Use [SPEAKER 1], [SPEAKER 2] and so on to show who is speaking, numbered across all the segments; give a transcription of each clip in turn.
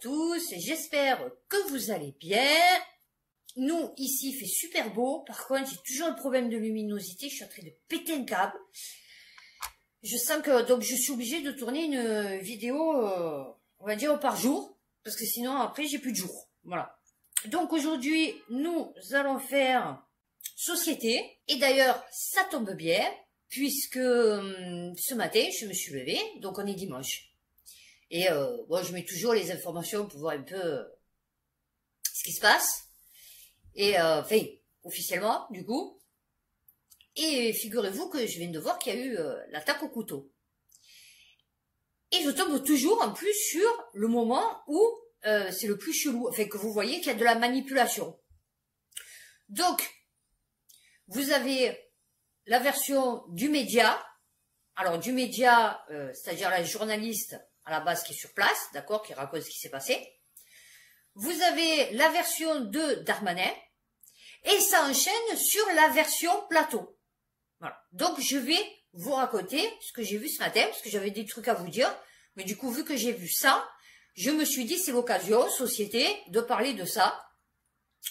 [SPEAKER 1] tous, j'espère que vous allez bien. Nous, ici, il fait super beau. Par contre, j'ai toujours un problème de luminosité. Je suis en train de péter un câble. Je sens que donc je suis obligée de tourner une vidéo, on va dire, par jour. Parce que sinon, après, j'ai plus de jours. Voilà. Donc aujourd'hui, nous allons faire société. Et d'ailleurs, ça tombe bien, puisque ce matin, je me suis levée. Donc on est dimanche. Et bon, je mets toujours les informations pour voir un peu ce qui se passe. Et enfin, officiellement, du coup. Et figurez-vous que je viens de voir qu'il y a eu l'attaque au couteau. Et je tombe toujours en plus sur le moment où c'est le plus chelou. Enfin, que vous voyez qu'il y a de la manipulation. Donc, vous avez la version du média. Alors, du média, c'est-à-dire la journaliste à la base qui est sur place, d'accord, qui raconte ce qui s'est passé. Vous avez la version de Darmanin. Et ça enchaîne sur la version plateau. Voilà. Donc, je vais vous raconter ce que j'ai vu ce matin, parce que j'avais des trucs à vous dire. Mais du coup, vu que j'ai vu ça, je me suis dit, c'est l'occasion, société, de parler de ça.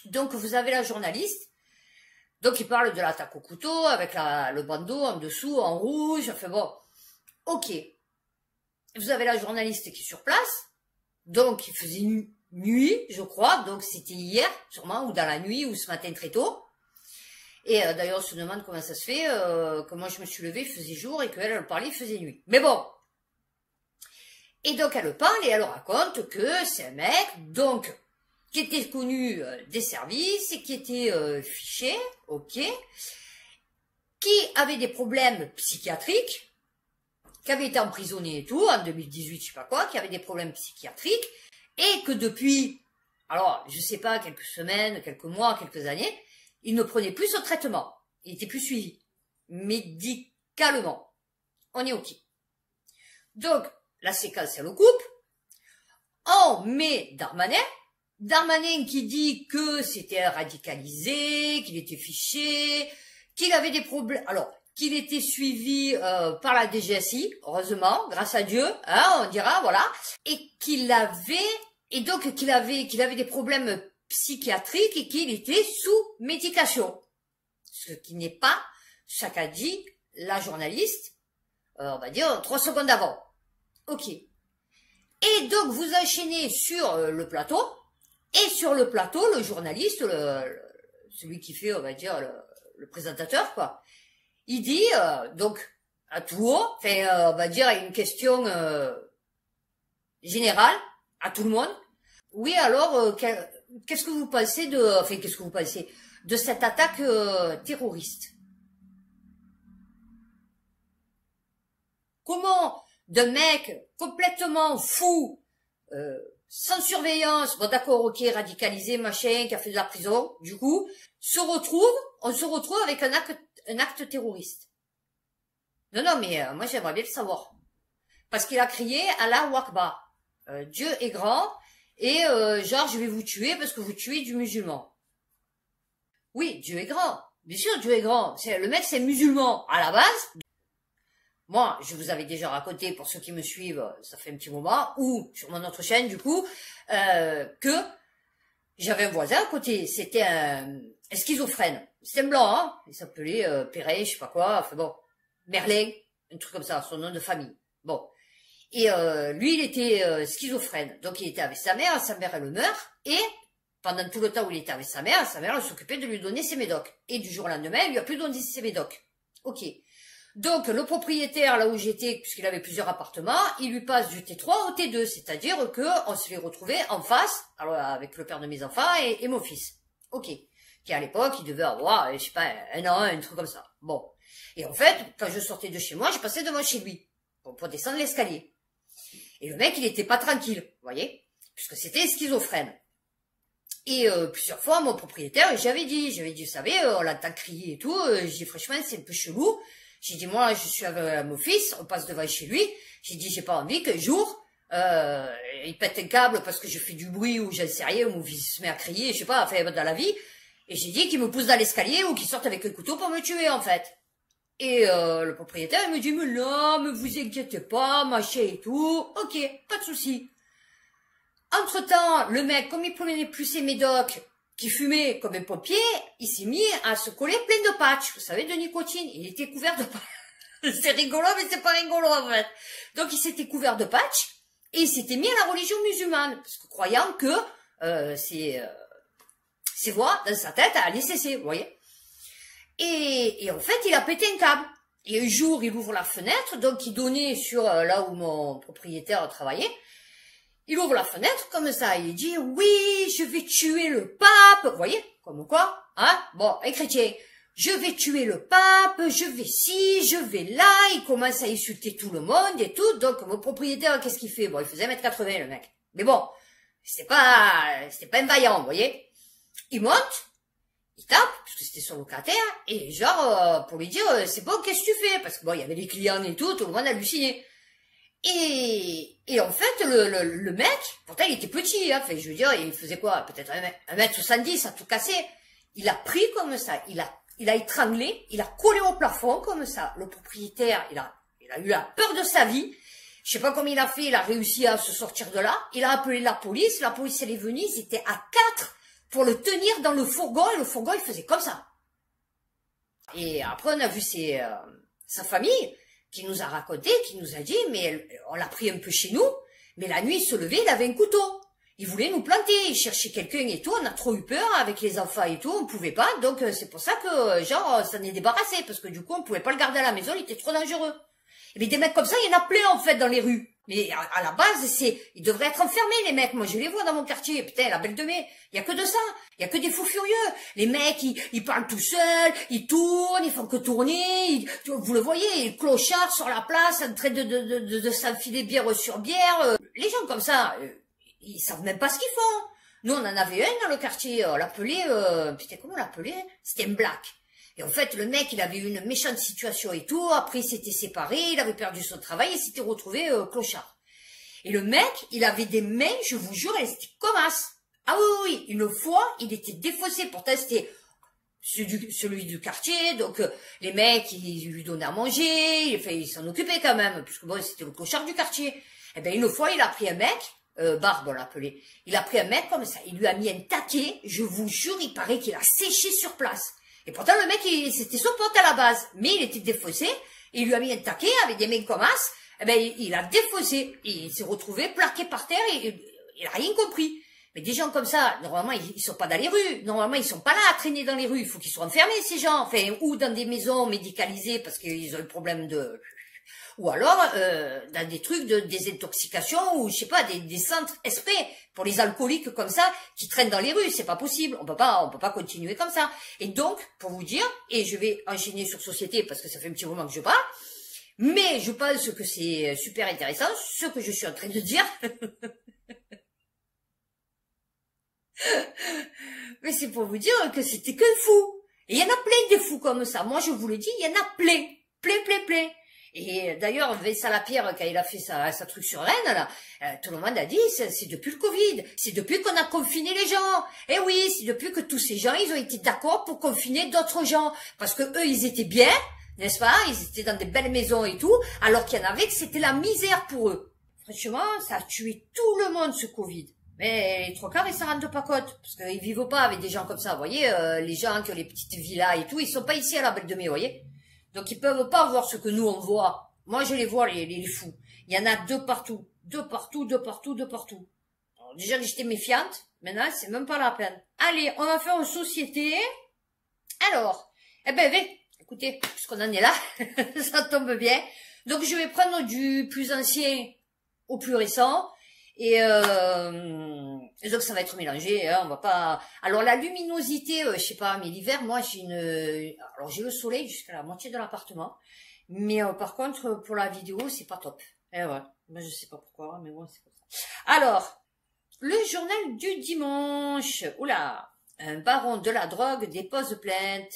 [SPEAKER 1] Donc, vous avez la journaliste. Donc, il parle de l'attaque au couteau, avec le bandeau en dessous, en rouge. Enfin bon, ok. Vous avez la journaliste qui est sur place. Donc, il faisait nuit, je crois. Donc, c'était hier, sûrement, ou dans la nuit, ou ce matin très tôt. Et d'ailleurs, on se demande comment ça se fait, que moi, je me suis levée, il faisait jour, et qu'elle, elle parlait, il faisait nuit. Mais bon. Et donc, elle parle, et elle raconte que c'est un mec, donc, qui était connu des services, et qui était fiché, ok, qui avait des problèmes psychiatriques, qui avait été emprisonné et tout, en 2018, je sais pas quoi, qui avait des problèmes psychiatriques, et que depuis, alors, je sais pas, quelques semaines, quelques mois, quelques années, il ne prenait plus ce traitement. Il était plus suivi. Médicalement. On est ok. Donc, la séquence, elle le coupe. On met Darmanin. Darmanin qui dit que c'était radicalisé, qu'il était fiché, qu'il avait des problèmes, alors, qu'il était suivi par la DGSI, heureusement, grâce à Dieu, hein, on dira, voilà, et qu'il avait des problèmes psychiatriques et qu'il était sous médication. Ce qui n'est pas ce qu'a dit la journaliste, on va dire 3 secondes avant. Ok. Et donc vous enchaînez sur le plateau, et sur le plateau, le journaliste, celui qui fait, on va dire, le présentateur, quoi, il dit, donc, à tout haut, enfin, on va dire, une question générale, à tout le monde. Oui, alors, qu'est-ce que vous pensez de cette attaque terroriste? Comment d'un mec complètement fou, sans surveillance, bon d'accord, ok, radicalisé, machin, qui a fait de la prison, du coup, on se retrouve avec un acte terroriste. Non, mais moi j'aimerais bien le savoir. Parce qu'il a crié Allah Akbar. Dieu est grand, et genre je vais vous tuer parce que vous tuez du musulman. Oui, Dieu est grand. Bien sûr, Dieu est grand. Le mec, c'est musulman à la base. Moi, je vous avais déjà raconté, pour ceux qui me suivent, ça fait un petit moment, ou sur mon autre chaîne, du coup, que j'avais un voisin à côté. C'était un schizophrène. C'était un blanc, hein. Il s'appelait Perret, je sais pas quoi, enfin bon, Merlin, un truc comme ça, son nom de famille. Bon. Et lui, il était schizophrène. Donc, il était avec sa mère elle meurt, et pendant tout le temps où il était avec sa mère, elle s'occupait de lui donner ses médocs. Et du jour au lendemain, il lui a plus donné ses médocs. Ok. Donc, le propriétaire, là où j'étais, puisqu'il avait plusieurs appartements, il lui passe du T3 au T2, c'est-à-dire que on se fait retrouver en face, alors avec le père de mes enfants et mon fils. Ok. Qui à l'époque, il devait avoir, je sais pas, un an, un truc comme ça. Bon. Et en fait, quand je sortais de chez moi, je passais devant chez lui, pour descendre l'escalier. Et le mec, il était pas tranquille, vous voyez, puisque c'était schizophrène. Et plusieurs fois, mon propriétaire, j'avais dit, vous savez, on l'entend crier et tout, j'ai dit, franchement, c'est un peu chelou. J'ai dit, moi, je suis avec mon fils, on passe devant chez lui. J'ai dit, j'ai pas envie qu'un jour, il pète un câble parce que je fais du bruit ou j'en sais rien, ou mon fils se met à crier, je sais pas, enfin, dans la vie. Et j'ai dit qu'il me pousse dans l'escalier ou qu'il sorte avec un couteau pour me tuer, en fait. Et le propriétaire, il me dit, mais non, mais vous inquiétez pas, machin et tout. Ok, pas de souci. En entre-temps, le mec, comme il promenait plus ses médocs, qui fumait comme un pompier, il s'est mis à se coller plein de patchs, vous savez, de nicotine. Il était couvert de patchs. C'est rigolo, mais c'est pas rigolo, en fait. Donc, il s'était couvert de patchs, et il s'était mis à la religion musulmane, parce que croyant que ses voix dans sa tête allaient cesser, vous voyez. Et en fait, il a pété un câble. Et un jour, il ouvre la fenêtre, donc il donnait sur là où mon propriétaire travaillait. Il ouvre la fenêtre comme ça, et il dit « Oui, je vais tuer le pape !» Vous voyez, comme quoi, hein. Bon, un chrétien, « Je vais tuer le pape, je vais ci, je vais là !» Il commence à insulter tout le monde et tout. Donc, mon propriétaire, qu'est-ce qu'il fait? Bon, il faisait 1m80, le mec. Mais bon, c'était pas un vaillant, vous voyez. Il monte, il tape, parce que c'était son locataire, et genre, pour lui dire, c'est bon, qu'est-ce que tu fais? Parce que bon, il y avait les clients et tout le monde hallucinait. Et en fait, le mec, pourtant il était petit, hein, fait, je veux dire, il faisait quoi? Peut-être 1m70 à tout casser. Il a pris comme ça, il a étranglé, il a collé au plafond comme ça. Le propriétaire, il a eu la peur de sa vie. Je sais pas comment il a fait, il a réussi à se sortir de là. Il a appelé la police elle est venue, ils étaient à 4 pour le tenir dans le fourgon, et le fourgon il faisait comme ça. Et après on a vu sa famille, qui nous a raconté, qui nous a dit, mais on l'a pris un peu chez nous, mais la nuit il se levait, il avait un couteau. Il voulait nous planter, il cherchait quelqu'un et tout, on a trop eu peur avec les enfants et tout, on pouvait pas, donc c'est pour ça que, genre, ça en est débarrassé, parce que du coup, on pouvait pas le garder à la maison, il était trop dangereux. Et bien des mecs comme ça, il y en a plein en fait dans les rues. Mais à la base, ils devraient être enfermés, les mecs. Moi, je les vois dans mon quartier. Putain, la Belle de Mai, il y a que de ça. Il y a que des fous furieux. Les mecs, ils parlent tout seuls, ils tournent, ils font que tourner. Vous le voyez, les clochards sur la place, en train de s'enfiler bière sur bière. Les gens comme ça, ils savent même pas ce qu'ils font. Nous, on en avait un dans le quartier. On l'appelait, putain, comment on l'appelait? C'était un black. Et en fait, le mec, il avait eu une méchante situation et tout. Après, il s'était séparé, il avait perdu son travail et s'était retrouvé clochard. Et le mec, il avait des mains, je vous jure, elles étaient comme as. Ah oui, une fois, il était défaussé. Pourtant, c'était celui du quartier. Donc, les mecs, ils lui donnaient à manger. Il s'en occupait quand même, puisque bon, c'était le clochard du quartier. Et ben une fois, il a pris un mec, Barbe, on l'appelait. Il a pris un mec comme ça. Il lui a mis un taquet. Je vous jure, il paraît qu'il a séché sur place. Et pourtant, le mec, c'était son pote à la base. Mais il était défaussé. Il lui a mis un taquet avec des mains comme as. Eh ben, il a défaussé. Il s'est retrouvé plaqué par terre et il a rien compris. Mais des gens comme ça, normalement, ils sont pas dans les rues. Normalement, ils sont pas là à traîner dans les rues. Il faut qu'ils soient enfermés, ces gens. Enfin, ou dans des maisons médicalisées parce qu'ils ont le problème de... Ou alors, dans des trucs de désintoxication ou, je sais pas, des centres exprès pour les alcooliques comme ça qui traînent dans les rues. C'est pas possible. On peut pas continuer comme ça. Et donc, pour vous dire, et je vais enchaîner sur société parce que ça fait un petit moment que je parle, mais je pense que c'est super intéressant, ce que je suis en train de dire. Mais c'est pour vous dire que c'était que fou. Et il y en a plein des fous comme ça. Moi, je vous le dis, il y en a plein. Plein. Et d'ailleurs, Vincent Lapierre, quand il a fait sa truc sur Rennes, là, tout le monde a dit, c'est depuis le Covid, c'est depuis qu'on a confiné les gens. Eh oui, c'est depuis que tous ces gens, ils ont été d'accord pour confiner d'autres gens. Parce que eux, ils étaient bien, n'est-ce pas? Ils étaient dans des belles maisons et tout, alors qu'il y en avait que c'était la misère pour eux. Franchement, ça a tué tout le monde, ce Covid. Mais les trois quarts, ils s'en rendent pas compte. Parce qu'ils vivent pas avec des gens comme ça, vous voyez. Les gens qui ont les petites villas et tout, ils sont pas ici à la Belle de Mai, vous voyez. Donc ils peuvent pas voir ce que nous on voit. Moi je les vois les fous. Il y en a de partout. Alors, déjà j'étais méfiante. Maintenant c'est même pas la peine. Allez, on va faire une société. Alors, écoutez, puisqu'on en est là, ça tombe bien. Donc je vais prendre du plus ancien au plus récent. Et donc ça va être mélangé, hein, on va pas... Alors la luminosité, je sais pas, mais l'hiver, moi j'ai alors j'ai le soleil jusqu'à la moitié de l'appartement, mais par contre pour la vidéo c'est pas top. Eh ouais, ben, je sais pas pourquoi, mais bon c'est comme ça. Alors, le journal du dimanche. Oula, un baron de la drogue dépose plainte.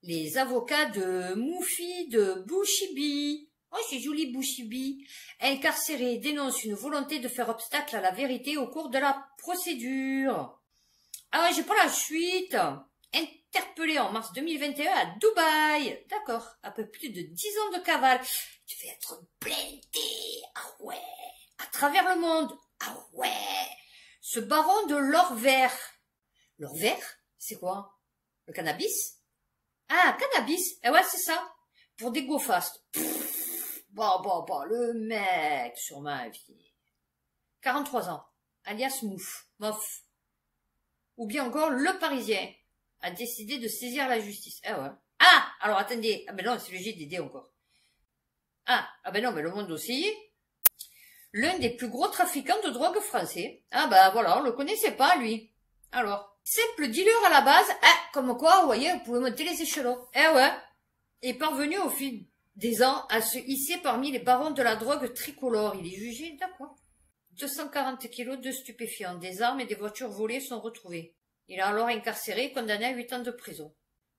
[SPEAKER 1] Les avocats de Moufi de Bouchibi. Oh, c'est joli, Bouchibi. Incarcéré dénonce une volonté de faire obstacle à la vérité au cours de la procédure. Ah, j'ai pas la suite. Interpellé en mars 2021 à Dubaï. D'accord. Un peu plus de 10 ans de cavale. Tu vas être blindé. Ah ouais. à travers le monde. Ah ouais! Ce baron de l'or vert. L'or vert? C'est quoi? Le cannabis? Ah, cannabis. Eh ouais, c'est ça. Pour des go fast. Bah, le mec sur ma vie. 43 ans. Alias Mouf. Ou bien encore, le Parisien a décidé de saisir la justice. Ah ouais. Ah, alors attendez. Ah ben non, c'est le GDD encore. Ah ben non, mais le Monde aussi. L'un des plus gros trafiquants de drogue français. Ah bah voilà, on le connaissait pas, lui. Alors, simple dealer à la base, comme quoi, vous voyez, vous pouvez monter les échelons. Eh ouais. Est parvenu au fil des ans à se hisser parmi les barons de la drogue tricolore. Il est jugé, d'accord. 240 kilos de stupéfiants, des armes et des voitures volées sont retrouvés. Il est alors incarcéré et condamné à 8 ans de prison.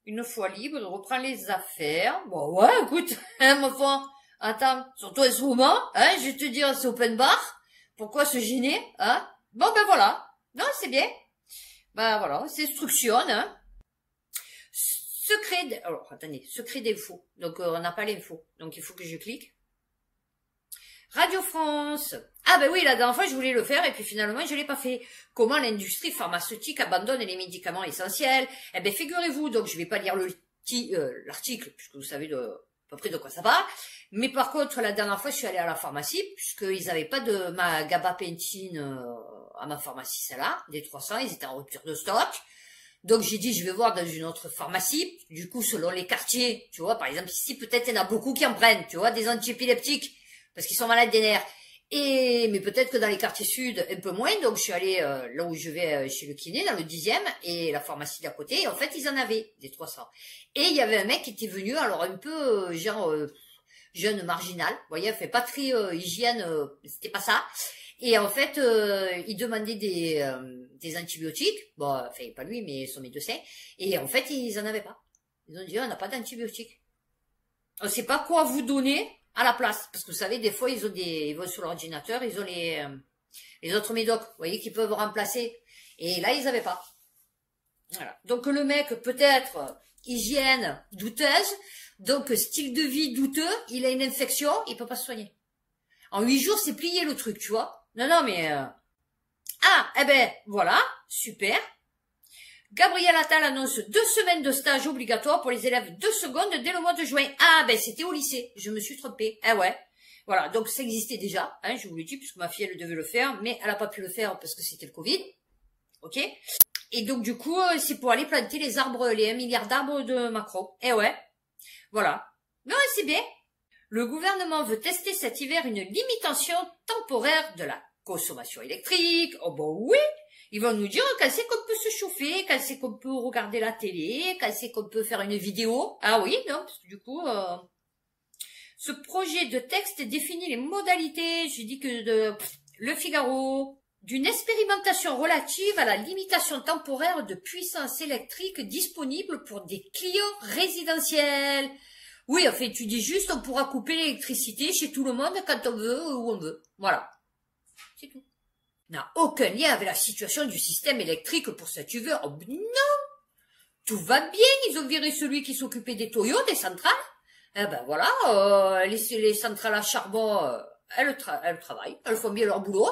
[SPEAKER 1] Une fois libre, il reprend les affaires. Bon, ouais, écoute, ma foi, attends, surtout en ce moment, je vais te dire, c'est open bar. Pourquoi se gêner, Bon, ben voilà. Non, c'est bien. Ben voilà, c'est instruction, Alors, attendez, secret d'info. Donc, on n'a pas l'info. Donc, il faut que je clique. Radio France. Ah ben oui, la dernière fois, je voulais le faire et puis finalement, je l'ai pas fait. Comment l'industrie pharmaceutique abandonne les médicaments essentiels? Eh ben, figurez-vous, donc je vais pas lire l'article, puisque vous savez à peu près de quoi ça parle. Mais par contre, la dernière fois, je suis allée à la pharmacie, puisqu'ils avaient pas de ma gabapentine à ma pharmacie, celle-là, des 300, ils étaient en rupture de stock. Donc j'ai dit, je vais voir dans une autre pharmacie. Du coup, selon les quartiers, tu vois, par exemple, ici, peut-être il y en a beaucoup qui en prennent, tu vois, des antiépileptiques, parce qu'ils sont malades des nerfs. Mais peut-être que dans les quartiers sud, un peu moins. Donc je suis allée là où je vais chez le kiné, dans le 10e, et la pharmacie d'à côté. Et en fait, ils en avaient des 300. Et il y avait un mec qui était venu, alors un peu jeune marginal. Vous voyez, fait pas très hygiène, c'était pas ça. Et en fait, il demandait des antibiotiques. Bon, enfin pas lui, mais son médecin. Et en fait, ils en avaient pas. Ils ont dit, on n'a pas d'antibiotiques. On sait pas quoi vous donner à la place. Parce que vous savez, des fois, ils vont sur l'ordinateur, ils ont les autres médocs, vous voyez, qui peuvent remplacer. Et là, ils avaient pas. Voilà. Donc, le mec, peut-être, hygiène douteuse, donc, style de vie douteux, il a une infection, il peut pas se soigner. En 8 jours, c'est plié le truc, tu vois. Non, mais... Ah, eh ben, voilà, super. Gabriel Attal annonce 2 semaines de stage obligatoire pour les élèves de seconde dès le mois de juin. Ah, ben c'était au lycée, je me suis trompée. Ah ouais, voilà, donc ça existait déjà, je vous le dis, puisque ma fille, elle devait le faire, mais elle n'a pas pu le faire parce que c'était le Covid. Ok. Et donc du coup, c'est pour aller planter les arbres, les 1 milliard d'arbres de Macron. Eh ouais, voilà. Non, c'est bien. Le gouvernement veut tester cet hiver une limitation temporaire de la consommation électrique. Oh ben oui. Ils vont nous dire quand c'est qu'on peut se chauffer, quand c'est qu'on peut regarder la télé, quand c'est qu'on peut faire une vidéo. Ah oui, non, parce que du coup, ce projet de texte définit les modalités, j'ai dit que Le Figaro, d'une expérimentation relative à la limitation temporaire de puissance électrique disponible pour des clients résidentiels. Oui, en fait, tu dis juste, on pourra couper l'électricité chez tout le monde quand on veut, où on veut. Voilà. C'est tout. N'a aucun lien avec la situation du système électrique pour cet hiver. Oh, non, tout va bien, ils ont viré celui qui s'occupait des tuyaux, des centrales. Eh ben voilà, les centrales à charbon, elles travaillent, elles font bien leur boulot.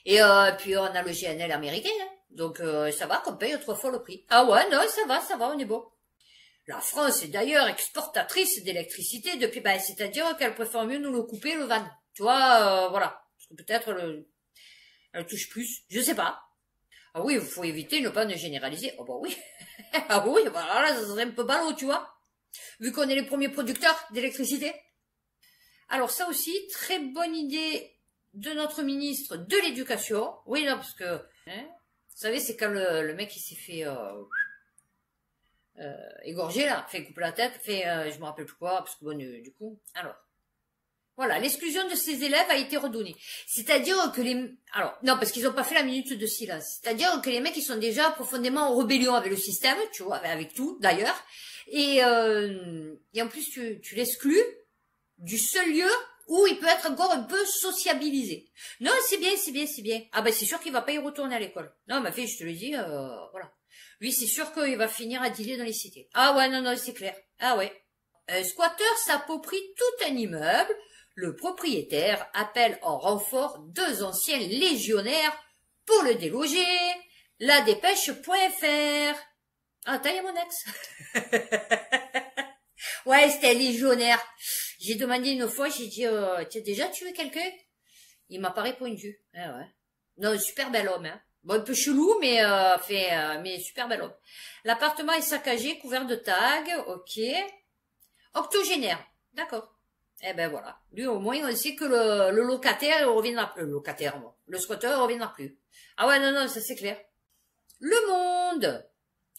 [SPEAKER 1] Et puis on a le GNL américain, donc ça va qu'on paye 3 fois le prix. Ah ouais, non, ça va, on est bon. La France est d'ailleurs exportatrice d'électricité depuis, c'est-à-dire qu'elle préfère mieux nous le couper, le van. Tu vois, voilà, parce que peut-être elle touche plus, je sais pas. Ah oui, il faut éviter ne pas ne généraliser. Oh bah oui. Ah oui, bah là, ça serait un peu ballot, tu vois. Vu qu'on est les premiers producteurs d'électricité. Alors ça aussi, très bonne idée de notre ministre de l'Éducation. Oui, non, parce que, vous savez, c'est quand le mec il s'est fait égorger, là, fait couper la tête, je me rappelle plus quoi, parce que bon, du coup, alors. Voilà, l'exclusion de ces élèves a été redonnée. C'est-à-dire que alors, non, parce qu'ils n'ont pas fait la minute de silence. C'est-à-dire que les mecs, ils sont déjà profondément en rébellion avec le système, tu vois, avec tout, d'ailleurs. Et en plus, tu l'exclus du seul lieu où il peut être encore un peu sociabilisé. Non, c'est bien. Ah ben, c'est sûr qu'il va pas y retourner à l'école. Non, ma fille, je te le dis, voilà. Lui, c'est sûr qu'il va finir à dealer dans les cités. Ah ouais, non, c'est clair. Ah ouais. Un squatteur s'approprie tout un immeuble. Le propriétaire appelle en renfort 2 anciens légionnaires pour le déloger. La dépêche.fr. Ah, t'as eu mon ex. Ouais, c'était un légionnaire. J'ai demandé une fois, j'ai dit, tu as déjà tué quelqu'un? Il m'a pas répondu. Ah ouais. Non, super bel homme, hein. Bon, un peu chelou, mais mais super bel homme. L'appartement est saccagé, couvert de tags, ok. Octogénaire, d'accord. Eh ben voilà. Lui, au moins, on sait que le locataire il reviendra plus. Le locataire, bon. Le squatter il reviendra plus. Ah ouais, non, non, ça c'est clair. Le Monde.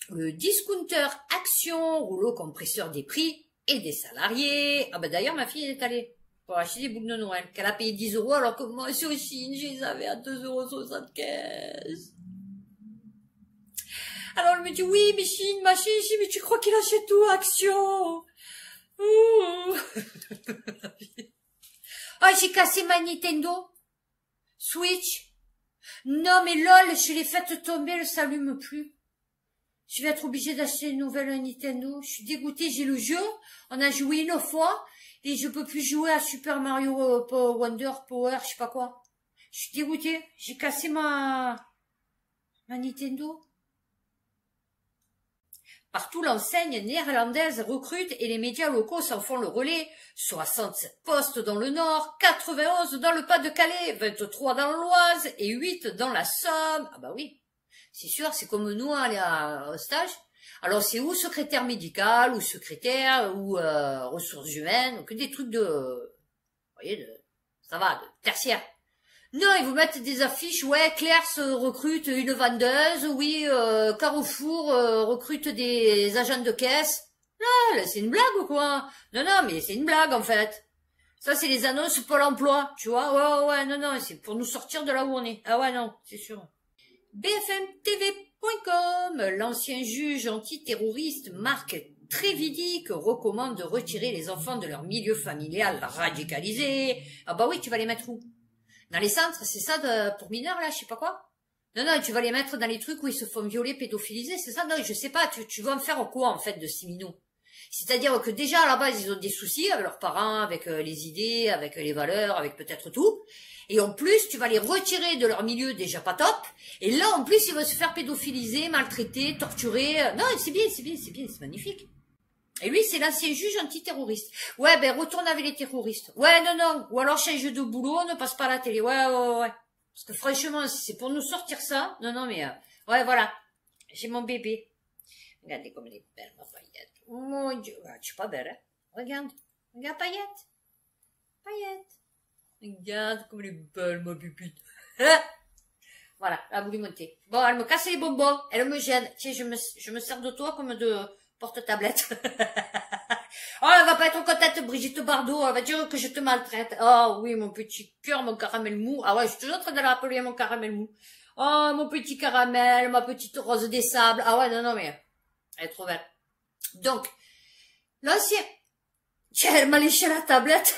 [SPEAKER 1] Le discounter Action, rouleau compresseur des prix et des salariés. Ah ben d'ailleurs, ma fille elle est allée pour acheter des boucles de Noël, qu'elle a payé 10 € alors que moi, sur Chine, je les avais à 2,75 €. Alors elle me dit, oui, mais Chine, ma Chine, mais tu crois qu'il achète tout Action? Ouh. Ah, j'ai cassé ma Nintendo Switch. Non, mais lol, je l'ai faite tomber, elle s'allume plus. Je vais être obligée d'acheter une nouvelle Nintendo. Je suis dégoûtée, j'ai le jeu. On a joué une fois et je peux plus jouer à Super Mario Wonder Power, je sais pas quoi. Je suis dégoûtée. J'ai cassé ma Nintendo. Partout, l'enseigne néerlandaise recrute et les médias locaux s'en font le relais. 67 postes dans le Nord, 91 dans le Pas-de-Calais, 23 dans l'Oise et 8 dans la Somme. Ah bah oui, c'est sûr, c'est comme nous aller au stage. Alors c'est ou secrétaire médical, ou secrétaire, ou ressources humaines, donc des trucs de... Vous voyez, ça va, de tertiaire. Non, ils vous mettent des affiches, ouais, Claire recrute une vendeuse, oui, Carrefour recrute des agents de caisse. Là, c'est une blague ou quoi? Non, non, mais c'est une blague en fait. Ça, c'est les annonces Pôle emploi, tu vois? Ouais, ouais, non, non, c'est pour nous sortir de là où on est. Ah ouais, non, c'est sûr. BFMTV.com, l'ancien juge antiterroriste Marc Trévidic recommande de retirer les enfants de leur milieu familial radicalisé. Ah bah oui, tu vas les mettre où? Dans les centres, c'est ça pour mineurs, là, je sais pas quoi? Non, non, tu vas les mettre dans les trucs où ils se font violer, pédophiliser, c'est ça? Non, je sais pas, tu vas en faire quoi, en fait, de ces minots? C'est-à-dire que déjà, à la base, ils ont des soucis avec leurs parents, avec les idées, avec les valeurs, avec peut-être tout. Et en plus, tu vas les retirer de leur milieu déjà pas top. Et là, en plus, ils vont se faire pédophiliser, maltraiter, torturer. Non, c'est bien, c'est bien, c'est bien, c'est magnifique. Et lui, c'est l'ancien juge antiterroriste. Ouais, ben, retourne avec les terroristes. Ouais, non, non. Ou alors change de boulot, ne passe pas à la télé. Ouais, ouais, ouais, ouais. Parce que franchement, si c'est pour nous sortir ça, non, non, mais, ouais, voilà. J'ai mon bébé. Regardez comme elle est belle, ma paillette. Mon Dieu. Ah, tu es pas belle, hein. Regarde. Regarde, paillette. Paillette. Regarde comme elle est belle, ma pupite. Voilà, elle a voulu monter. Bon, elle me casse les bonbons. Elle me gêne. Tiens, je me sers de toi comme de porte-tablette. Oh, elle va pas être contente, Brigitte Bardot. Elle va dire que je te maltraite. Oh, oui, mon petit cœur, mon caramel mou. Ah ouais, je suis toujours en train de l'appeler mon caramel mou. Oh, mon petit caramel, ma petite rose des sables. Ah ouais, non, non, mais elle est trop belle. Donc, l'ancien... Tiens, elle m'a léché la tablette.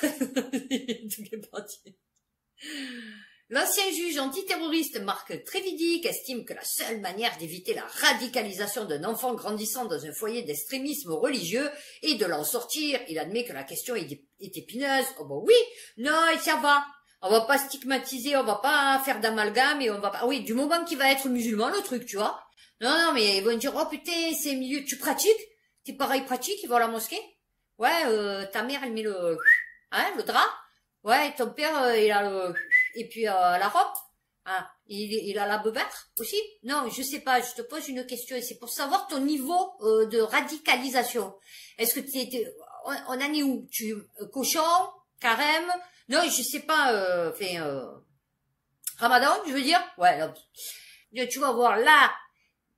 [SPEAKER 1] L'ancien juge antiterroriste Marc Trévidic estime que la seule manière d'éviter la radicalisation d'un enfant grandissant dans un foyer d'extrémisme religieux est de l'en sortir. Il admet que la question est épineuse. Oh bah oui, non, et ça va. On va pas stigmatiser, on va pas faire d'amalgame et on va pas... Ah oui, du moment qu'il va être musulman, le truc, tu vois. Non, non, mais ils vont dire, oh putain, c'est milieu, tu pratiques? Tes pareils pratiques, ils vont à la mosquée? Ouais, ta mère, elle met le drap. Ouais, et ton père, il a le... Et puis la robe, hein, il a la beubêtre aussi? Non, je sais pas, je te pose une question et c'est pour savoir ton niveau de radicalisation. Est-ce que on en est où? Cochon, carême? Non, je sais pas, Ramadan, je veux dire? Ouais, là, tu vas voir là,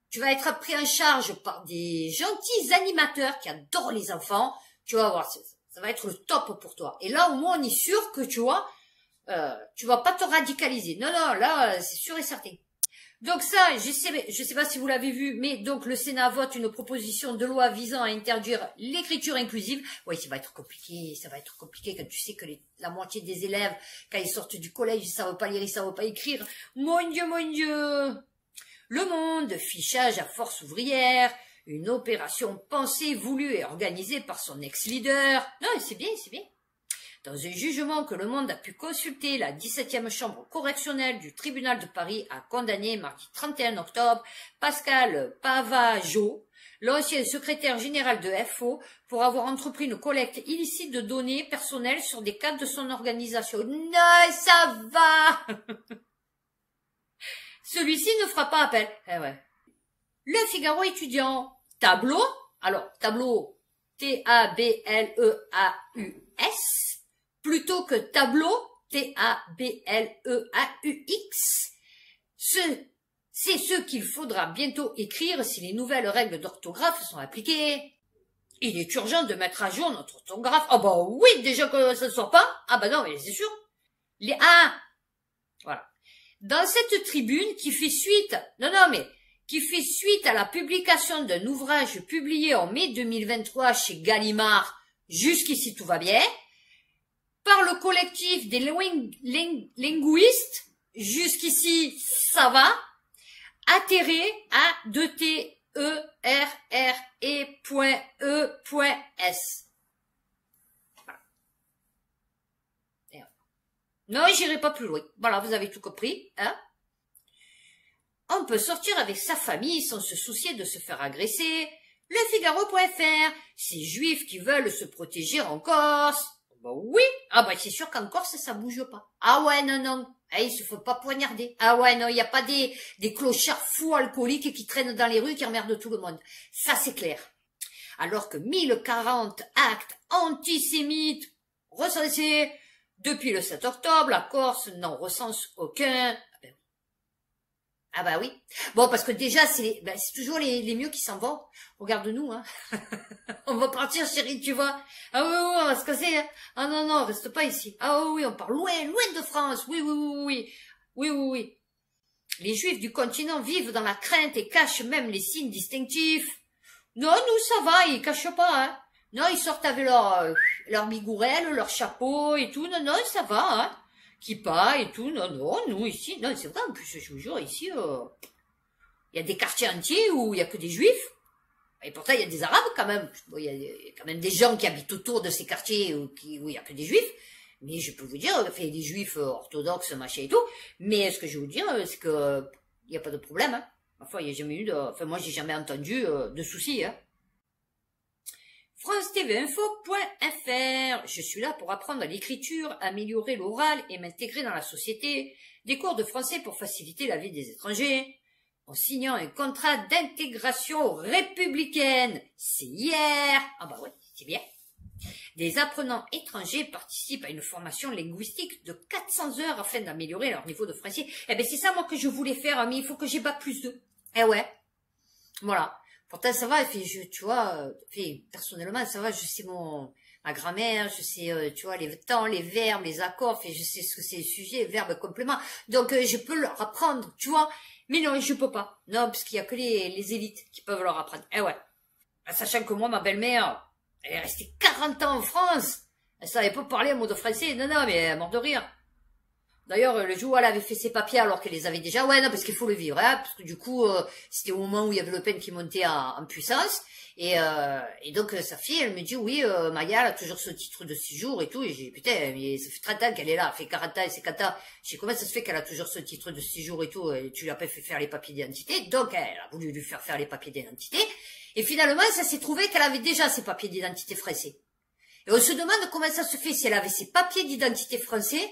[SPEAKER 1] tu vas être pris en charge par des gentils animateurs qui adorent les enfants. Tu vas voir, ça va être le top pour toi. Et là, au moins, on est sûr que tu vois, tu vas pas te radicaliser. Non, non, là, c'est sûr et certain. Donc ça, je sais pas si vous l'avez vu, mais donc le Sénat vote une proposition de loi visant à interdire l'écriture inclusive. Oui, ça va être compliqué quand tu sais que la moitié des élèves, quand ils sortent du collège, ils savent pas lire, ils savent pas écrire. Mon Dieu, mon Dieu. Le Monde, fichage à force ouvrière, une opération pensée, voulue et organisée par son ex-leader. Non, c'est bien, c'est bien. Dans un jugement que Le Monde a pu consulter, la 17e chambre correctionnelle du tribunal de Paris a condamné mardi 31 octobre Pascal Pavageau, l'ancien secrétaire général de FO, pour avoir entrepris une collecte illicite de données personnelles sur des cadres de son organisation. Non, ça va. Celui-ci ne fera pas appel. Eh ouais. Le Figaro étudiant. Tableau. Alors, tableau, T-A-B-L-E-A-U-S, plutôt que tableau, T-A-B-L-E-A-U-X. C'est ce qu'il faudra bientôt écrire si les nouvelles règles d'orthographe sont appliquées. Il est urgent de mettre à jour notre orthographe. Ah bah oui, déjà que ça ne sort pas. Ah bah non, mais c'est sûr. Voilà. Dans cette tribune qui fait suite, qui fait suite à la publication d'un ouvrage publié en mai 2023 chez Gallimard, jusqu'ici tout va bien, par le collectif des linguistes, jusqu'ici ça va, atterré à 2TERRE.E.S. Non, j'irai pas plus loin. Voilà, vous avez tout compris, hein? On peut sortir avec sa famille sans se soucier de se faire agresser. Le Figaro.fr, ces juifs qui veulent se protéger en Corse. Bah oui, ah bah c'est sûr qu'en Corse ça bouge pas. Ah ouais, non, ils se font pas poignarder. Ah ouais, non, il y a pas des clochards fous alcooliques qui traînent dans les rues qui emmerdent tout le monde. Ça c'est clair. Alors que 1040 actes antisémites recensés depuis le 7 octobre, la Corse n'en recense aucun. Ah bah oui. Bon, parce que déjà, c'est toujours les mieux qui s'en vont. Regarde-nous, hein. On va partir, chérie, tu vois. Ah oui, on va se casser, hein. Ah non, reste pas ici. Ah oui, on part loin de France. Oui. Les Juifs du continent vivent dans la crainte et cachent même les signes distinctifs. Non, nous, ça va, ils cachent pas, hein. Non, ils sortent avec leur bigourelle, leur chapeau et tout. Non, ça va, hein. Kippa et tout, non, nous ici, non, c'est vrai, en plus, je vous jure, ici, il y a des quartiers entiers où il y a que des juifs, et pourtant il y a des arabes quand même, bon, il y a quand même des gens qui habitent autour de ces quartiers où il y a que des juifs, mais je peux vous dire, enfin, des juifs orthodoxes, machin et tout, mais ce que je vais vous dire, c'est que il n'y a pas de problème, hein. Enfin, il n'y a jamais eu moi j'ai jamais entendu de soucis, hein. FranceTVinfo.fr. Je suis là pour apprendre l'écriture, améliorer l'oral et m'intégrer dans la société. Des cours de français pour faciliter la vie des étrangers. En signant un contrat d'intégration républicaine. C'est hier. Ah bah oui, c'est bien. Des apprenants étrangers participent à une formation linguistique de 400 heures afin d'améliorer leur niveau de français. Eh ben c'est ça moi que je voulais faire, mais il faut que j'ai bac plus 2. Eh ouais. Voilà. Pourtant, ça va, tu vois, personnellement, ça va, je sais ma grammaire, je sais, tu vois, les temps, les verbes, les accords, je sais ce que c'est le sujet, verbe, complément. Donc, je peux leur apprendre, tu vois. Mais non, je peux pas. Non, parce qu'il y a que les élites qui peuvent leur apprendre. Eh ouais. Sachant que moi, ma belle-mère, elle est restée 40 ans en France. Elle savait pas parler un mot de français. Non, mais elle est morte de rire. D'ailleurs, le jour où elle avait fait ses papiers alors qu'elle les avait déjà, ouais, non, parce qu'il faut le vivre, hein, parce que du coup, c'était au moment où il y avait Le Pen qui montait en puissance, et donc sa fille, elle me dit, oui, Maya, elle a toujours ce titre de séjour et tout, et j'ai dit, putain, mais ça fait 30 ans qu'elle est là, elle fait 40 ans et 50 ans, je sais comment ça se fait qu'elle a toujours ce titre de séjour et tout, et tu lui as pas fait faire les papiers d'identité, donc elle a voulu lui faire les papiers d'identité, et finalement, ça s'est trouvé qu'elle avait déjà ses papiers d'identité français. Et on se demande comment ça se fait si elle avait ses papiers d'identité français.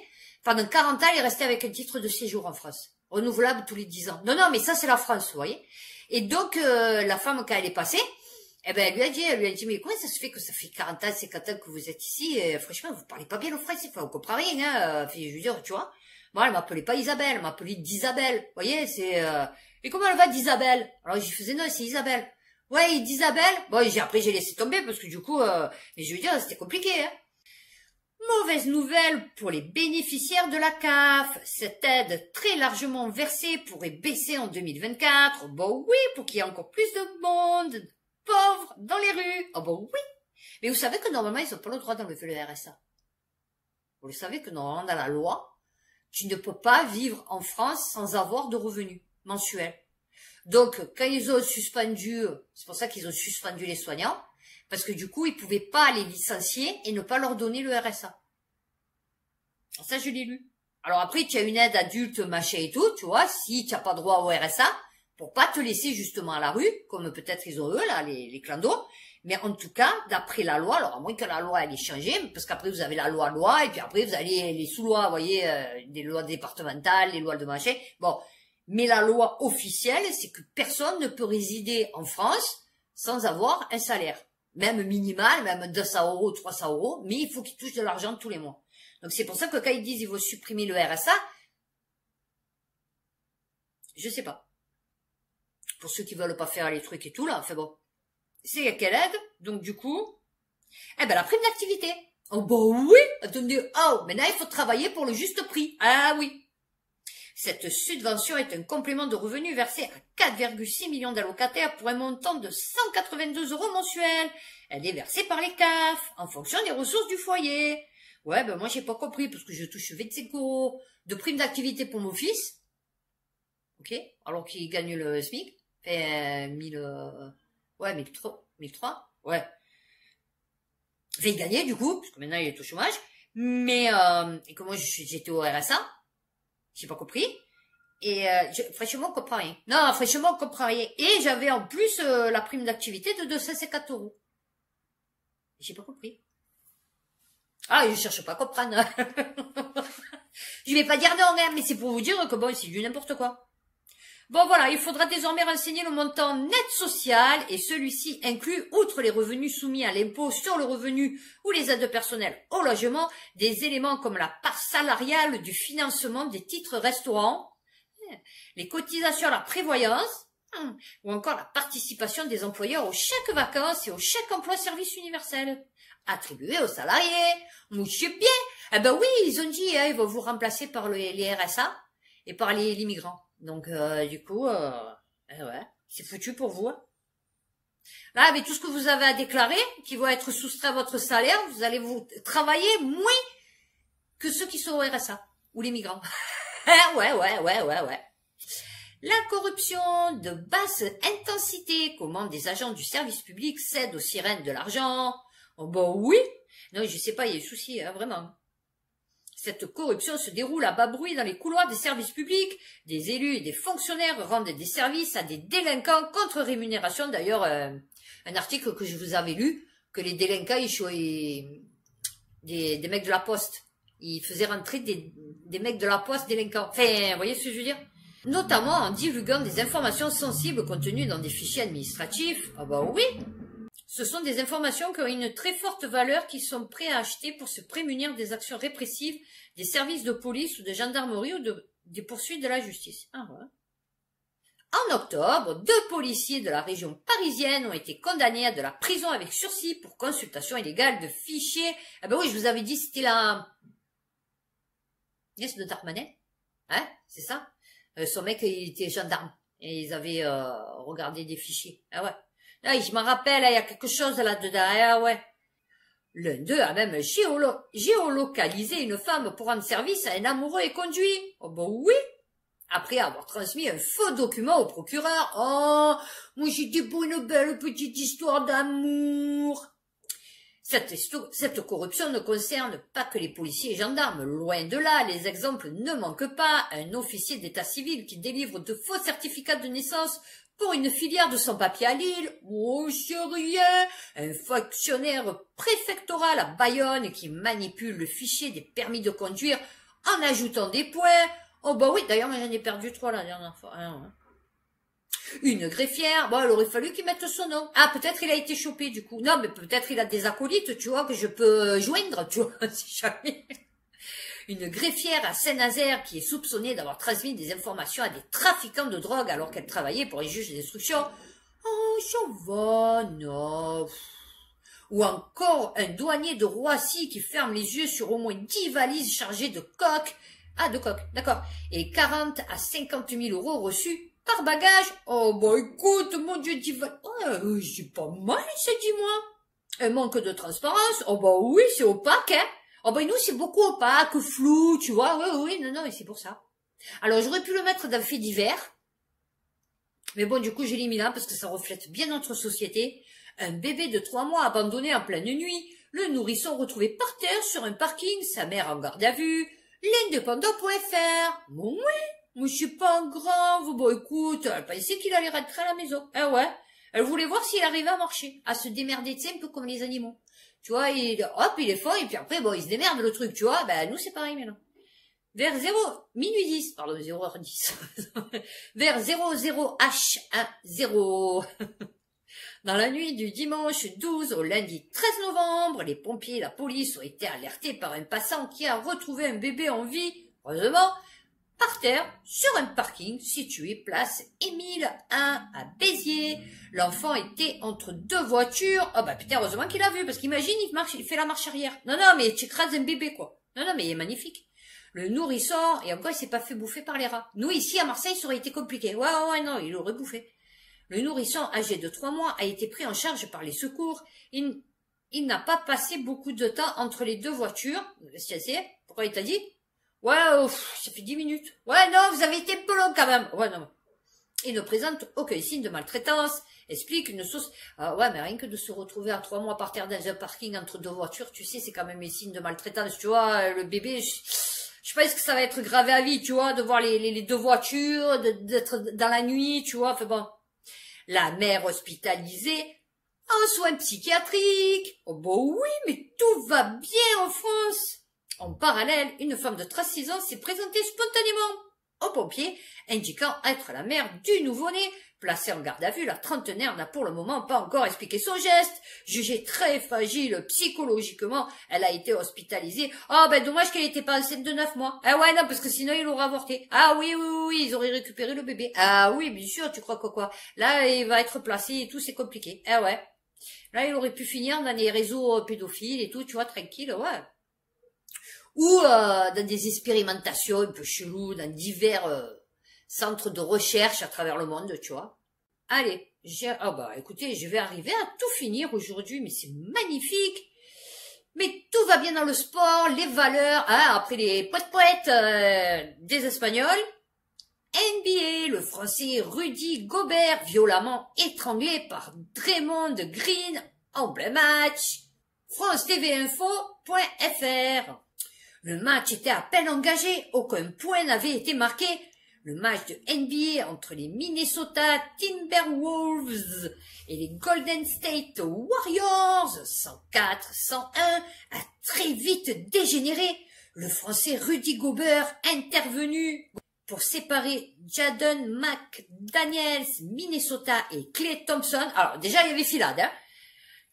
[SPEAKER 1] Pendant 40 ans, elle est restée avec un titre de séjour en France. Renouvelable tous les 10 ans. Non, mais ça, c'est la France, vous voyez. Et donc, la femme, quand elle est passée, eh ben, elle lui a dit, mais comment ça se fait que ça fait 40 ans, 50 ans que vous êtes ici, et franchement, vous parlez pas bien le français, enfin, on comprend rien, hein. Je veux dire, tu vois. Moi, elle m'appelait pas Isabelle, elle m'appelait d'Isabelle. Vous voyez, et comment elle va d'Isabelle? Alors, je lui faisais, non, c'est Isabelle. Ouais, d'Isabelle. Bon, après, j'ai laissé tomber, parce que du coup, mais je veux dire, c'était compliqué, hein. Mauvaise nouvelle pour les bénéficiaires de la CAF. Cette aide très largement versée pourrait baisser en 2024. Bon oui, pour qu'il y ait encore plus de monde pauvre dans les rues. Oh bon oui. Mais vous savez que normalement, ils n'ont pas le droit d'enlever le RSA. Vous le savez que normalement, dans la loi, tu ne peux pas vivre en France sans avoir de revenus mensuels. Donc, quand ils ont suspendu, c'est pour ça qu'ils ont suspendu les soignants, parce que du coup, ils pouvaient pas les licencier et ne pas leur donner le RSA. Ça, je l'ai lu. Alors après, tu as une aide adulte, machin et tout, tu vois, si tu n'as pas droit au RSA, pour pas te laisser justement à la rue, comme peut-être ils ont eux, là, les clandos. Mais en tout cas, d'après la loi, alors à moins que la loi elle ait changé, parce qu'après vous avez la loi, et puis après vous avez les sous-lois, vous voyez, des lois départementales, les lois de machin. Bon, mais la loi officielle, c'est que personne ne peut résider en France sans avoir un salaire. Même minimal, même 200 €, 300 €, mais il faut qu'ils touchent de l'argent tous les mois. Donc c'est pour ça que quand ils disent qu'ils vont supprimer le RSA, je sais pas. Pour ceux qui veulent pas faire les trucs et tout, là, enfin bon. C'est à quelle aide? Donc du coup, eh ben la prime d'activité. Oh bah oui, attendez, oh, maintenant il faut travailler pour le juste prix. Ah oui. Cette subvention est un complément de revenus versé à 4,6 millions d'allocataires pour un montant de 182 € mensuels. Elle est versée par les CAF, en fonction des ressources du foyer. Ouais, ben moi j'ai pas compris, parce que je touche 25 € de prime d'activité pour mon fils. Ok, alors qu'il gagne le SMIC. Fait 1000... ouais, 1003, ouais. Fait il gagnait du coup, parce que maintenant il est au chômage. Mais, et que moi j'étais au RSA. J'ai pas compris. Et fraîchement, on comprend rien. Non, fraîchement, on comprend rien. Et j'avais en plus la prime d'activité de 250 €. J'ai pas compris. Ah, je cherche pas à comprendre. Je vais pas dire non, hein, mais c'est pour vous dire que bon, c'est du n'importe quoi. Bon voilà, il faudra désormais renseigner le montant net social et celui-ci inclut, outre les revenus soumis à l'impôt sur le revenu ou les aides personnelles au logement, des éléments comme la part salariale du financement des titres restaurants, les cotisations à la prévoyance, ou encore la participation des employeurs au chèque vacances et au chèque emploi service universel, attribués aux salariés. Mouchez bien. Eh ben oui, ils ont dit, hein, ils vont vous remplacer par les RSA et par les migrants. Donc, du coup, ouais, c'est foutu pour vous. Hein. Là, avec tout ce que vous avez à déclarer, qui va être soustrait à votre salaire, vous allez vous travailler moins que ceux qui sont au RSA, ou les migrants. ouais. La corruption de basse intensité, comment des agents du service public cèdent aux sirènes de l'argent. Oh bah oui. Non, je sais pas, il y a des soucis, hein, vraiment. Cette corruption se déroule à bas bruit dans les couloirs des services publics. Des élus et des fonctionnaires rendent des services à des délinquants contre rémunération. D'ailleurs, un article que je vous avais lu, que les délinquants, des mecs de la poste. Ils faisaient rentrer des mecs de la poste délinquants. Enfin, vous voyez ce que je veux dire? Notamment en divulguant des informations sensibles contenues dans des fichiers administratifs. Ah bah oui. Ce sont des informations qui ont une très forte valeur, qui sont prêts à acheter pour se prémunir des actions répressives des services de police ou de gendarmerie ou des poursuites de la justice. Ah ouais. En octobre, 2 policiers de la région parisienne ont été condamnés à de la prison avec sursis pour consultation illégale de fichiers. Ah ben oui, je vous avais dit, c'était la nièce de Darmanin. Hein, c'est ça? Son mec, il était gendarme. Et ils avaient regardé des fichiers. Ah ouais. Ah, je m'en rappelle, il y a quelque chose là-dedans. Ah ouais. L'un d'eux a même géolocalisé une femme pour rendre service à un amoureux éconduit. Oh ben oui. Après avoir transmis un faux document au procureur. Oh, moi j'étais pour une belle petite histoire d'amour. Cette corruption ne concerne pas que les policiers et gendarmes. Loin de là, les exemples ne manquent pas. Un officier d'état civil qui délivre de faux certificats de naissance pour une filière de sans-papiers à Lille. Oh, c'est rien. Un fonctionnaire préfectoral à Bayonne qui manipule le fichier des permis de conduire en ajoutant des points. Oh bah oui, d'ailleurs, j'en ai perdu 3 la dernière fois. Une greffière, bon, il aurait fallu qu'il mette son nom. Ah, peut-être il a été chopé, du coup. Non, mais peut-être il a des acolytes, tu vois, que je peux joindre, tu vois, si jamais. Une greffière à Saint-Nazaire qui est soupçonnée d'avoir transmis des informations à des trafiquants de drogue alors qu'elle travaillait pour les juges d'instruction. Oh, ça va, non. Ou encore un douanier de Roissy qui ferme les yeux sur au moins 10 valises chargées de coke. Ah, de coke, d'accord. Et 40 à 50 000 € reçus par bagage. Oh, bah écoute, mon Dieu, c'est pas mal, ça, dis-moi. Un manque de transparence. Oh, bah oui, c'est opaque, hein. Oh, bah nous, c'est beaucoup opaque, flou, tu vois. Oui, non, c'est pour ça. Alors, j'aurais pu le mettre dans le fait divers. Mais bon, du coup, j'ai mis là parce que ça reflète bien notre société. Un bébé de 3 mois abandonné en pleine nuit. Le nourrisson retrouvé par terre sur un parking. Sa mère en garde à vue. l'indépendant.fr. Bon, oui, mais c'est pas grave. Bon, écoute, elle pensait qu'il allait rentrer à la maison. Eh ouais. Elle voulait voir s'il arrivait à marcher, à se démerder, tu sais, un peu comme les animaux. Tu vois, hop, il est fort, et puis après, bon, il se démerde le truc, tu vois. Ben, nous, c'est pareil, maintenant. Vers minuit 10, pardon, 0h10. Vers 00H10. Dans la nuit du dimanche 12 au lundi 13 novembre, les pompiers et la police ont été alertés par un passant qui a retrouvé un bébé en vie, heureusement, par terre, sur un parking situé place Émile 1 à Béziers. L'enfant était entre deux voitures. Ah bah putain, heureusement qu'il a vu, parce qu'imagine, il fait la marche arrière. Non, non, mais tu écrases un bébé, quoi. Non, non, mais il est magnifique. Le nourrisson, et encore, il s'est pas fait bouffer par les rats. Nous, ici, à Marseille, ça aurait été compliqué. Ouais, non, il aurait bouffé. Le nourrisson, âgé de 3 mois, a été pris en charge par les secours. Il n'a pas passé beaucoup de temps entre les deux voitures. Pourquoi il t'a dit? Ouais, ça fait 10 minutes. Ouais, non, vous avez été un peu long quand même. Ouais, non. Il ne présente aucun signe de maltraitance. Explique une source. Ouais, mais rien que de se retrouver à 3 mois par terre dans un parking entre deux voitures, tu sais, c'est quand même un signe de maltraitance. Tu vois, le bébé, je pense que ça va être gravé à vie, tu vois, de voir les deux voitures, d'être dans la nuit, tu vois. Enfin bon. La mère hospitalisée en soins psychiatriques. Oh bon oui, mais tout va bien en France. En parallèle, une femme de 36 ans s'est présentée spontanément aux pompiers, indiquant être la mère du nouveau-né. Placée en garde à vue, la trentenaire n'a pour le moment pas encore expliqué son geste. Jugée très fragile psychologiquement, elle a été hospitalisée. Ah ben dommage qu'elle n'était pas enceinte de 9 mois. Ah ouais non, parce que sinon il aurait avorté. Ah oui, ils auraient récupéré le bébé. Ah oui, bien sûr, tu crois quoi. Là, il va être placé et tout, c'est compliqué. Ah ouais. Là, il aurait pu finir dans les réseaux pédophiles et tout, tu vois, tranquille, ouais. Ou dans des expérimentations un peu cheloues, dans divers centres de recherche à travers le monde, tu vois. Allez, écoutez, je vais arriver à tout finir aujourd'hui, mais c'est magnifique. Mais tout va bien dans le sport, les valeurs, après les poètes des Espagnols. NBA, le Français Rudy Gobert, violemment étranglé par Draymond Green en plein match. France TV Info.fr. Le match était à peine engagé, aucun point n'avait été marqué. Le match de NBA entre les Minnesota Timberwolves et les Golden State Warriors, 104-101, a très vite dégénéré. Le Français Rudy Gobert, intervenu pour séparer Jaden McDaniels, Minnesota, et Klay Thompson, alors déjà il y avait Filade,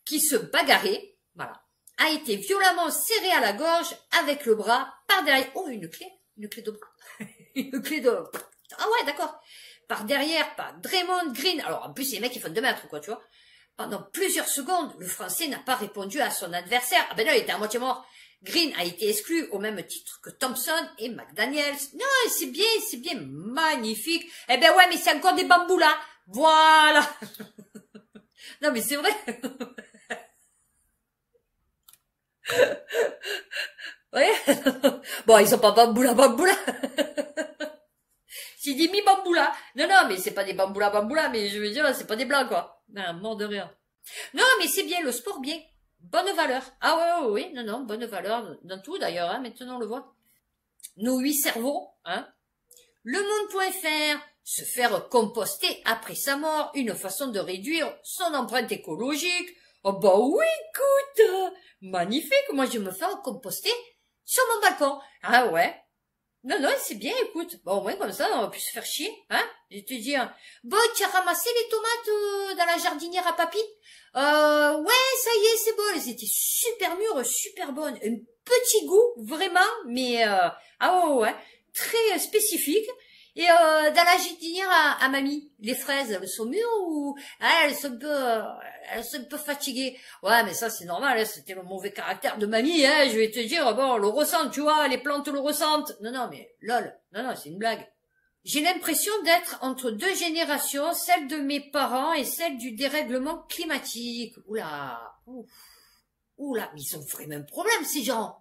[SPEAKER 1] qui se bagarraient, voilà, a été violemment serré à la gorge avec le bras par derrière. Oh, une clé de bras. Une clé de... Ah ouais, d'accord. Par derrière, par Draymond Green. Alors, en plus, les mecs, ils font 2 mètres, quoi, tu vois. Pendant plusieurs secondes, le Français n'a pas répondu à son adversaire. Ah ben non, il était à moitié mort. Green a été exclu au même titre que Thompson et McDaniels. Non, c'est bien, magnifique. Eh ben ouais, mais c'est encore des bambous là. Voilà. Non, mais c'est vrai. Ouais. Bon, ils sont pas bamboula. J'ai dit mi bamboula. Non, mais c'est pas des bamboula, mais je veux dire, c'est pas des blancs, quoi. Non, mort de rire. Non, mais c'est bien, le sport, bien. Bonne valeur. Ah ouais, oui, non, bonne valeur dans tout, d'ailleurs, maintenant on le voit. Nos 8 cerveaux, Lemonde.fr, se faire composter après sa mort, une façon de réduire son empreinte écologique. Oh bah oui, écoute, magnifique, moi je me fais composter sur mon balcon. Ah ouais. Non, c'est bien, écoute. Bon, au moins, comme ça, on va plus se faire chier, Je te dis, bon, tu as ramassé les tomates dans la jardinière à papy? Ouais, ça y est, c'est bon. Elles étaient super mûres, super bonnes. Un petit goût, vraiment, mais, ouais, très spécifique. Et dans la jardinière à mamie, les fraises, elles sont mûres ou elles sont un peu fatiguées. Ouais, mais ça c'est normal, c'était le mauvais caractère de mamie, je vais te dire, bon, on le ressent, tu vois, les plantes le ressentent. Non, mais lol, non, c'est une blague. J'ai l'impression d'être entre 2 générations, celle de mes parents et celle du dérèglement climatique. Oula, mais ils ont vraiment un problème ces gens.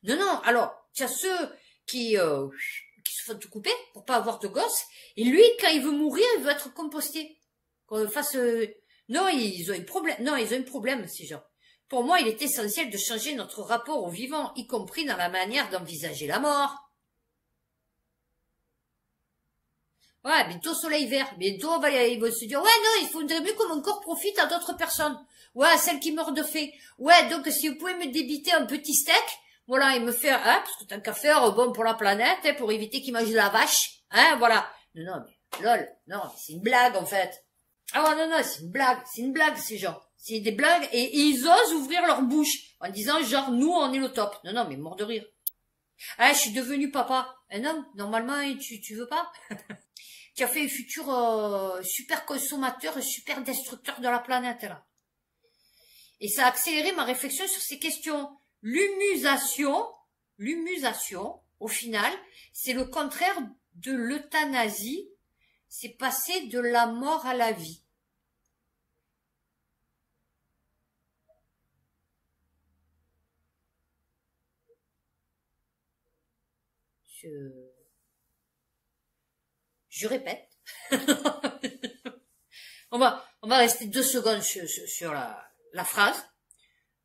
[SPEAKER 1] Non, alors, tu as ceux qui se font tout couper pour pas avoir de gosses, et lui, quand il veut mourir, il veut être composté. Qu'on fasse... Non, ils ont un problème, ces gens. Pour moi, il est essentiel de changer notre rapport au vivant, y compris dans la manière d'envisager la mort. Ouais, bientôt soleil vert. Bientôt, ils vont se dire, ouais, non, il faudrait mieux que mon corps profite à d'autres personnes. Ouais, à celles qui meurent de faim. Ouais, donc si vous pouvez me débiter un petit steak, voilà, et me faire, hein, parce que tant qu'à faire, bon pour la planète, hein, pour éviter qu'ils mangent de la vache, hein, voilà. Non, mais, lol, non, c'est une blague, en fait. Ah ouais, non, c'est une blague, ces gens. C'est des blagues, et ils osent ouvrir leur bouche, en disant, genre, nous, on est le top. Non, mais mort de rire. Ah, je suis devenu papa. Un homme, normalement, tu veux pas? Tu as fait un futur super consommateur et super destructeur de la planète, là. Et ça a accéléré ma réflexion sur ces questions. L'humusation, au final, c'est le contraire de l'euthanasie. C'est passer de la mort à la vie. Je répète. on va rester 2 secondes sur la phrase.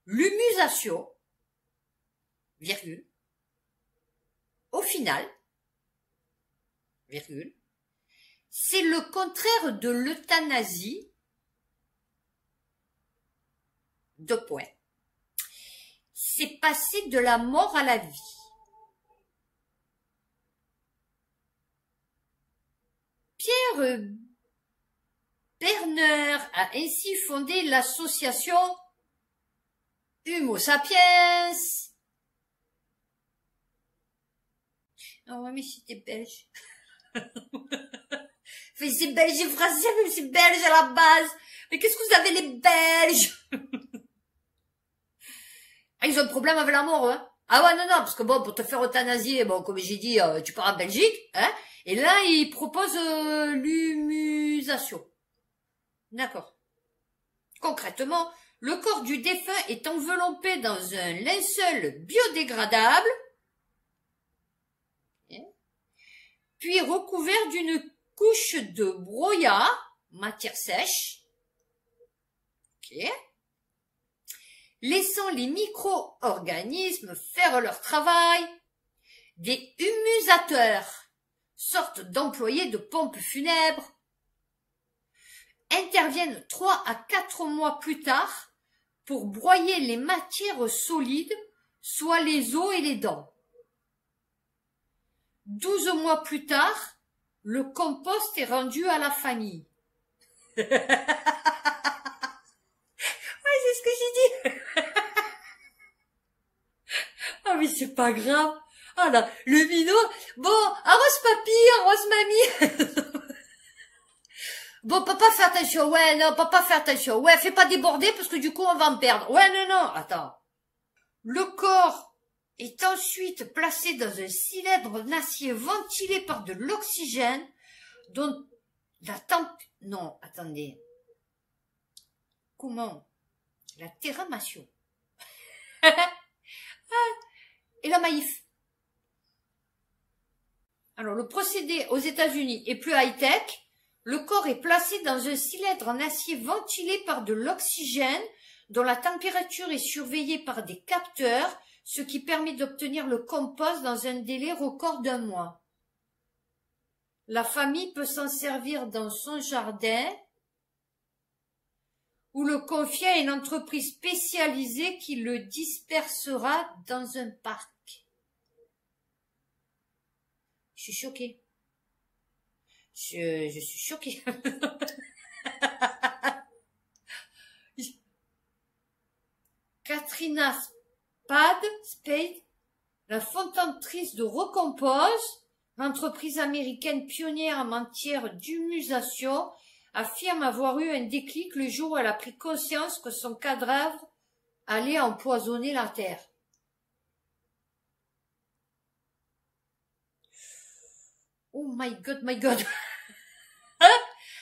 [SPEAKER 1] L'humusation, virgule, au final, virgule, c'est le contraire de l'euthanasie, 2 points. C'est passer de la mort à la vie. Pierre Berner a ainsi fondé l'association Homo sapiens. Oh ouais, mais c'était belge. C'est belge et français, mais c'est belge à la base. Mais qu'est-ce que vous avez les Belges? Ah, ils ont un problème avec la mort, hein. Ah ouais, non, parce que bon, pour te faire euthanasier, bon, comme j'ai dit, tu pars en Belgique, hein. Et là, ils proposent l'humusation. D'accord. Concrètement, le corps du défunt est enveloppé dans un linceul biodégradable, puis recouvert d'une couche de broyat, matière sèche, laissant les micro-organismes faire leur travail. Des humusateurs, sorte d'employés de pompes funèbres, interviennent 3 à 4 mois plus tard pour broyer les matières solides, soit les os et les dents. 12 mois plus tard, le compost est rendu à la famille. Ouais, c'est ce que j'ai dit. Ah, mais c'est pas grave. Ah là, le minot. Bon, arrose papy, arrose mamie. Bon, papa, fais attention. Ouais, non, papa, fais attention. Ouais, fais pas déborder parce que du coup, on va en perdre. Ouais, non, attends. Le corps est ensuite placé dans un cylindre en acier ventilé par de l'oxygène dont la non, attendez. Comment? La terramation. Et la maïf. Alors, le procédé aux États-Unis est plus high-tech. Le corps est placé dans un cylindre en acier ventilé par de l'oxygène dont la température est surveillée par des capteurs, ce qui permet d'obtenir le compost dans un délai record d'1 mois. La famille peut s'en servir dans son jardin ou le confier à une entreprise spécialisée qui le dispersera dans un parc. Je suis choquée. Je suis choquée. Katrina Spade, la fondatrice de Recompose, l'entreprise américaine pionnière en matière d'humusation, affirme avoir eu un déclic le jour où elle a pris conscience que son cadavre allait empoisonner la terre. Oh my god.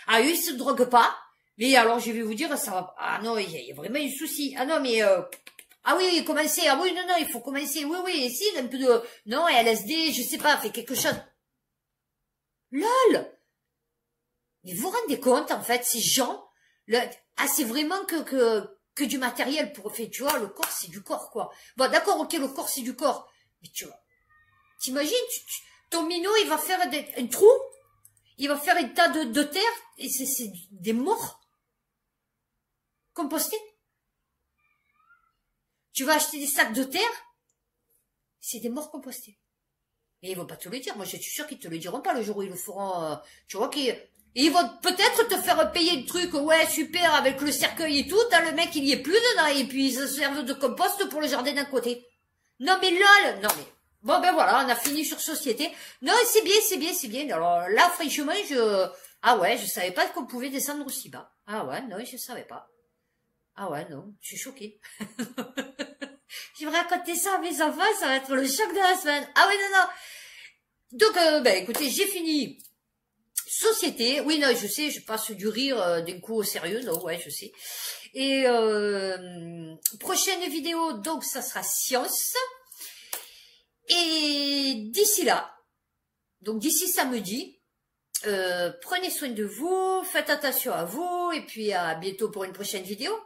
[SPEAKER 1] Ah, eux, ils se droguent pas. Mais alors, je vais vous dire, ça va. Ah non, il y a vraiment un souci. Ah non, mais ah oui, commencez. Ah oui, non, il faut commencer. Oui, essaye un peu de. Non, LSD, je sais pas, fait quelque chose. LOL. Mais vous vous rendez compte, en fait, ces gens, c'est vraiment que du matériel pour faire, tu vois, le corps, c'est du corps, quoi. Bon, d'accord, ok, le corps, c'est du corps. Mais tu vois, t'imagines, ton minot, il va faire un trou, il va faire un tas de terre, et c'est des morts compostés. Tu vas acheter des sacs de terre, c'est des morts compostés. Et ils vont pas te le dire. Moi, je suis sûre qu'ils te le diront pas le jour où ils le feront. Tu vois ils vont peut-être te faire payer le truc, ouais, super, avec le cercueil et tout. T'as le mec, il y est plus dedans. Et puis, ils se servent de compost pour le jardin d'un côté. Non, mais lol. Non, mais... Bon, ben voilà, on a fini sur société. Non, c'est bien, c'est bien, c'est bien. Alors là, franchement, ah ouais, je savais pas qu'on pouvait descendre aussi bas. Ah ouais, non, je savais pas. Ah ouais, non, je suis choquée. Je vais raconter ça à mes enfants, ça va être le choc de la semaine. Ah oui, non, non. Donc, ben écoutez, j'ai fini. Société. Oui, non, je sais, je passe du rire d'un coup au sérieux. Non, ouais, je sais. Et prochaine vidéo, donc, ça sera science. Et d'ici là, donc d'ici samedi, prenez soin de vous, faites attention à vous, et puis à bientôt pour une prochaine vidéo.